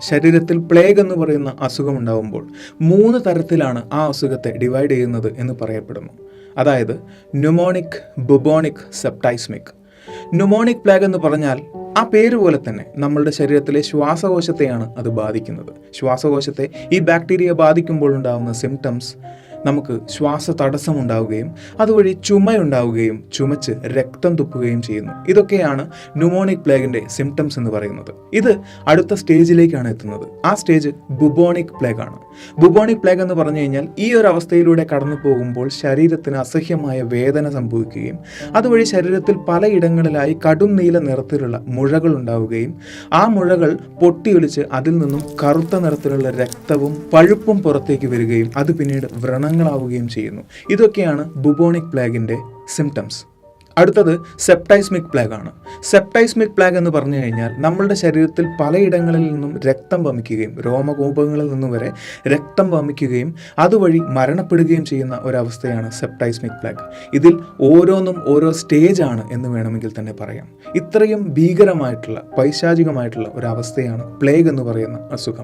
ശരീരത്തിൽ പ്ലേഗ് എന്ന് പറയുന്ന അസുഖം ഉണ്ടാകുമ്പോൾ 3 തരത്തിലാണ് ആ അസുഖത്തെ ഡിവൈഡ് ചെയ്യുന്നത് എന്ന് പറയപ്പെടുന്നു. അതായത് ന്യൂമോണിക്, ബുബോണിക്, സെപ്റ്റൈസ്മിക്. ന്യൂമോണിക് പ്ലേഗ് എന്ന് പറഞ്ഞാൽ ആ പേര് പോലെ തന്നെ നമ്മളുടെ ശരീരത്തിലെ ശ്വാസകോശത്തെയാണ് അത് ബാധിക്കുന്നത്. ശ്വാസകോശത്തെ ഈ ബാക്ടീരിയ ബാധിക്കുമ്പോൾ ഉണ്ടാകുന്ന സിംറ്റംസ് നമുക്ക് ശ്വാസ തടസ്സമുണ്ടാവുകയും അതുവഴി ചുമയുണ്ടാവുകയും ചുമച്ച് രക്തം തുപ്പുകയും ചെയ്യുന്നു. ഇതൊക്കെയാണ് ന്യൂമോണിക് പ്ലേഗിൻ്റെ സിംറ്റംസ് എന്ന് പറയുന്നത്. ഇത് അടുത്ത സ്റ്റേജിലേക്കാണ് എത്തുന്നത്. ആ സ്റ്റേജ് ബുബോണിക് പ്ലേഗ് ആണ്. ബുബോണിക് പ്ലേഗ് എന്ന് പറഞ്ഞു കഴിഞ്ഞാൽ ഈ ഒരു അവസ്ഥയിലൂടെ കടന്നു പോകുമ്പോൾ ശരീരത്തിന് അസഹ്യമായ വേദന സംഭവിക്കുകയും അതുവഴി ശരീരത്തിൽ പലയിടങ്ങളിലായി കടും നീല നിറത്തിലുള്ള മുഴകൾ ഉണ്ടാവുകയും ആ മുഴകൾ പൊട്ടിയൊലിച്ച് അതിൽ നിന്നും കറുത്ത നിറത്തിലുള്ള രക്തവും പഴുപ്പും പുറത്തേക്ക് വരികയും അത് പിന്നീട് വ്രണങ്ങളാവുകയും ചെയ്യുന്നു. ഇതൊക്കെയാണ് ബുബോണിക് പ്ലേഗിൻ്റെ സിംറ്റംസ്. അടുത്തത് സെപ്റ്റൈസ്മിക് പ്ലേഗ് ആണ്. സെപ്റ്റൈസ്മിക് പ്ലേഗ് എന്ന് പറഞ്ഞു കഴിഞ്ഞാൽ നമ്മളുടെ ശരീരത്തിൽ പലയിടങ്ങളിൽ നിന്നും രക്തം വമിക്കുകയും രോമകൂപങ്ങളിൽ നിന്നും വരെ രക്തം വമിക്കുകയും അതുവഴി മരണപ്പെടുകയും ചെയ്യുന്ന ഒരവസ്ഥയാണ് സെപ്റ്റൈസ്മിക് പ്ലേഗ്. ഇതിൽ ഓരോന്നും ഓരോ സ്റ്റേജാണ് എന്ന് വേണമെങ്കിൽ തന്നെ പറയാം. ഇത്രയും ഭീകരമായിട്ടുള്ള പൈശാചികമായിട്ടുള്ള ഒരവസ്ഥയാണ് പ്ലേഗ് എന്ന് പറയുന്ന അസുഖം.